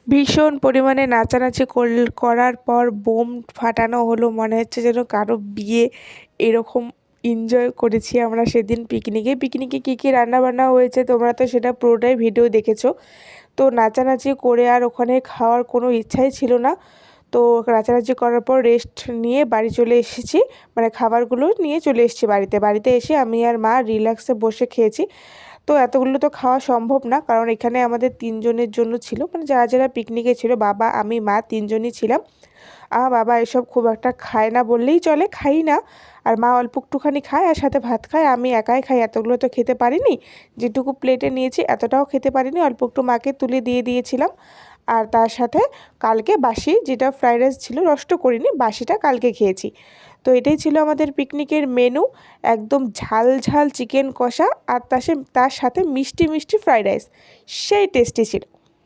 ভীষণ পরিমাণে নাচানাচি করার পর বোম ফাটানো হলো, মনে হচ্ছে যেন কারো বিয়ে। এরকম এনজয় করেছি আমরা সেদিন পিকনিকে। পিকনিকে কী কী রান্নাবান্না হয়েছে তোমরা তো সেটা পুরোটাই ভিডিও দেখেছো। তো নাচানাচি করে আর ওখানে খাওয়ার কোনো ইচ্ছাই ছিল না। তো নাচানাচি করার পর রেস্ট নিয়ে বাড়ি চলে এসেছি, মানে খাবারগুলো নিয়ে চলে এসেছি বাড়িতে। বাড়িতে এসে আমি আর মা রিল্যাক্সে বসে খেয়েছি। তো এতগুলো তো খাওয়া সম্ভব না, কারণ এখানে আমাদের 3 জনের জন্য ছিল, মানে যারা যারা পিকনিকে ছিল, বাবা আমি মা 3 জনই ছিলাম। আমার বাবা এসব খুব একটা খায় না বললেই চলে, খাই না। আর মা অল্প একটুখানি খায় আর সাথে ভাত খায়, আমি একাই খাই। এতগুলো তো খেতে পারিনি, যেটুকু প্লেটে নিয়েছি এতটাও খেতে পারিনি, অল্প একটু মাকে তুলে দিয়ে দিয়েছিলাম। আর তার সাথে কালকে বাসি যেটা ফ্রাইড রাইস ছিল, নষ্ট করিনি, বাসিটা কালকে খেয়েছি। তো এটাই ছিল আমাদের পিকনিকের মেনু, একদম ঝাল ঝাল চিকেন কষা আর তার সাথে মিষ্টি মিষ্টি ফ্রাইড রাইস, সেই টেস্টি ছিল।